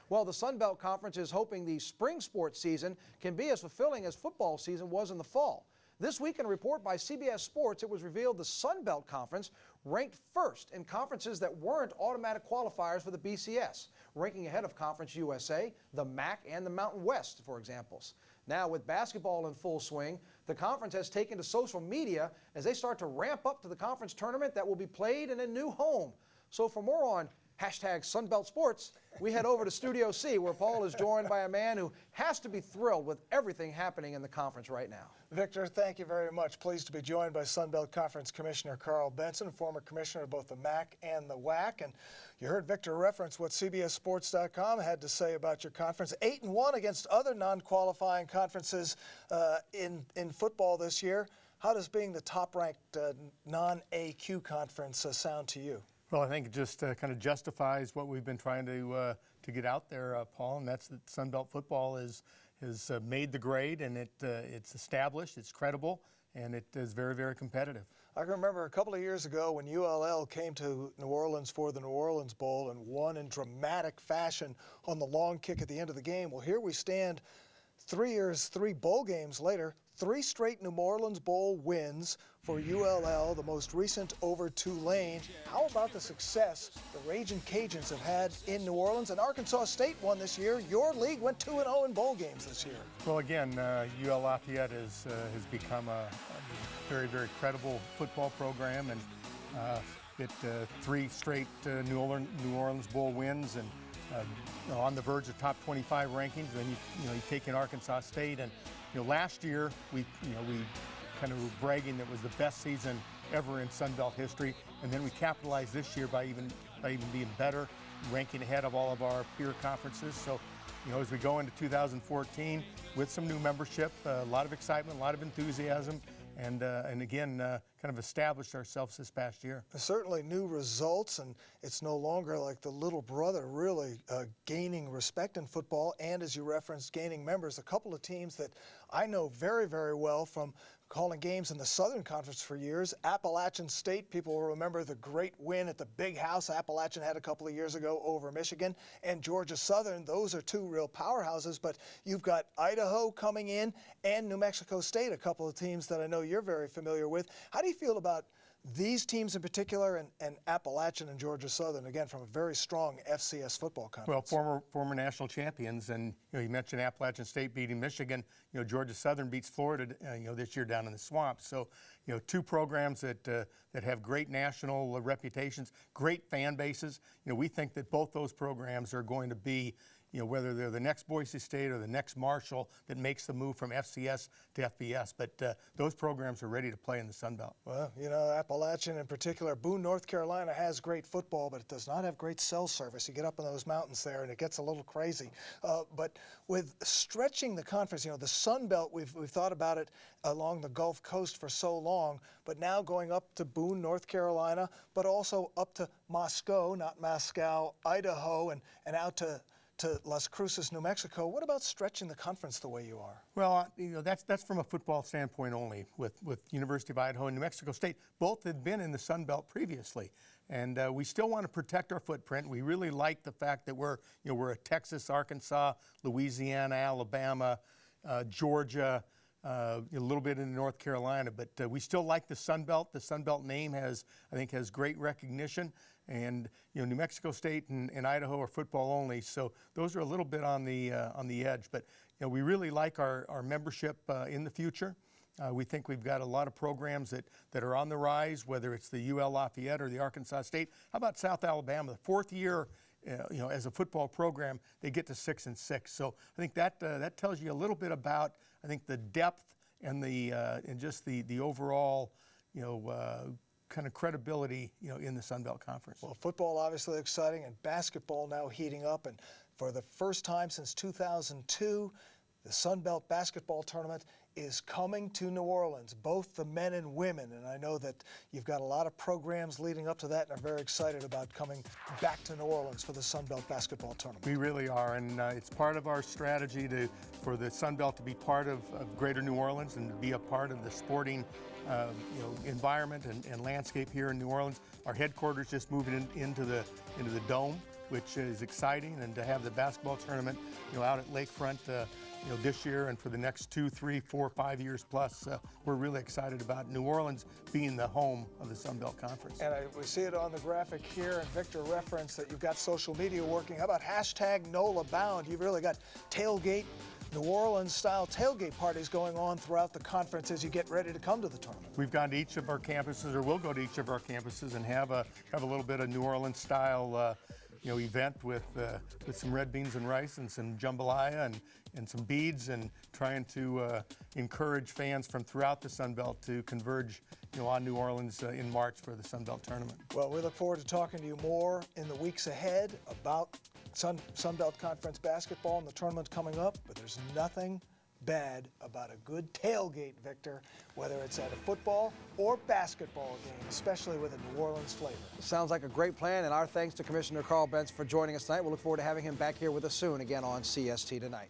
Well, the Sun Belt Conference is hoping the spring sports season can be as fulfilling as football season was in the fall. This week in a report by CBS Sports, it was revealed the Sun Belt Conference ranked first in conferences that weren't automatic qualifiers for the BCS, ranking ahead of Conference USA, the MAC, and the Mountain West, for examples. Now, with basketball in full swing, the conference has taken to social media as they start to ramp up to the conference tournament that will be played in a new home. So for more on #Sunbelt Sports, we head over to Studio C, where Paul is joined by a man who has to be thrilled with everything happening in the conference right now. Victor, thank you very much. Pleased to be joined by Sunbelt Conference Commissioner Karl Benson, former commissioner of both the MAC and the WAC. And you heard Victor reference what CBSSports.com had to say about your conference. 8-1 against other non-qualifying conferences in football this year. How does being the top-ranked non-AQ conference sound to you? Well, I think it just kind of justifies what we've been trying to get out there, Paul, and that's that Sunbelt football has made the grade, and it's established, it's credible, and it is very, very competitive. I can remember a couple of years ago when ULL came to New Orleans for the New Orleans Bowl and won in dramatic fashion on the long kick at the end of the game. Well, here we stand 3 years, 3 bowl games later, 3 straight New Orleans Bowl wins for ULL, the most recent over Tulane. How about the success the Ragin' Cajuns have had in New Orleans? And Arkansas State won this year. Your league went 2-0 in bowl games this year. Well, again, UL Lafayette has become a very, very credible football program, and 3 straight New Orleans Bowl wins, and on the verge of top 25 rankings. Then you take in Arkansas State, and last year we kind of were bragging that it was the best season ever in Sun Belt history, and then we capitalized this year by even being better, ranking ahead of all of our peer conferences. So as we go into 2014 with some new membership, a lot of excitement, a lot of enthusiasm, and again, kind of established ourselves this past year. Certainly new results, and it's no longer like the little brother really gaining respect in football, and as you referenced, gaining members. A couple of teams that I know very, very well from calling games in the Southern Conference for years. Appalachian State, people will remember the great win at the Big House Appalachian had a couple of years ago over Michigan, and Georgia Southern. Those are 2 real powerhouses, but you've got Idaho coming in and New Mexico State, a couple of teams that I know you're very familiar with. How do you feel about these teams in particular, and Appalachian and Georgia Southern, again, from a very strong FCS football conference? Well, former national champions, and you mentioned Appalachian State beating Michigan. Georgia Southern beats Florida, this year down in the swamp. So, 2 programs that have great national reputations, great fan bases. We think that both those programs are going to be, whether they're the next Boise State or the next Marshall that makes the move from FCS to FBS. But those programs are ready to play in the Sun Belt. Well, Appalachian in particular, Boone, North Carolina has great football, but it does not have great cell service. You get up in those mountains there and it gets a little crazy. But with stretching the conference, the Sun Belt, we've thought about it along the Gulf Coast for so long, but now going up to Boone, North Carolina, but also up to Moscow, not Moscow, Idaho, and out to Las Cruces, New Mexico. What about stretching the conference the way you are? Well, that's from a football standpoint only. With University of Idaho and New Mexico State, both had been in the Sun Belt previously, and we still want to protect our footprint. We really like the fact that we're a Texas, Arkansas, Louisiana, Alabama, Georgia, a little bit in North Carolina, but we still like the Sun Belt. The Sun Belt name has great recognition, and New Mexico State and Idaho are football only, so those are a little bit on the edge. But we really like our membership in the future. We think we've got a lot of programs that are on the rise, whether it's the UL Lafayette or the Arkansas State. How about South Alabama? The 4th year, as a football program, they get to 6-6. So I think that tells you a little bit about the depth and just the overall kind of credibility in the Sun Belt Conference. Well, football obviously exciting, and basketball now heating up, and for the first time since 2002, the Sun Belt basketball tournament is coming to New Orleans, both the men and women, and I know that you've got a lot of programs leading up to that and are very excited about coming back to New Orleans for the Sun Belt basketball tournament. We really are, and it's part of our strategy for the Sun Belt to be part of Greater New Orleans and to be a part of the sporting environment and landscape here in New Orleans. Our headquarters just moving into the Dome, which is exciting, and to have the basketball tournament, out at Lakefront, this year and for the next 2, 3, 4, 5 years plus, we're really excited about New Orleans being the home of the Sun Belt Conference. And we see it on the graphic here, and Victor referenced that you've got social media working. How about hashtag NOLA Bound? You've really got tailgate, New Orleans-style tailgate parties going on throughout the conference as you get ready to come to the tournament. We've gone to each of our campuses, or we'll go to each of our campuses and have a little bit of New Orleans-style event with some red beans and rice and some jambalaya and some beads, and trying to encourage fans from throughout the Sun Belt to converge on New Orleans in March for the Sun Belt tournament. Well, we look forward to talking to you more in the weeks ahead about Sun Belt Conference basketball and the tournament coming up, but there's nothing bad about a good tailgate, Victor, whether it's at a football or basketball game, especially with a New Orleans flavor. Sounds like a great plan, and our thanks to Commissioner Karl Benson for joining us tonight. We'll look forward to having him back here with us soon again on CST Tonight.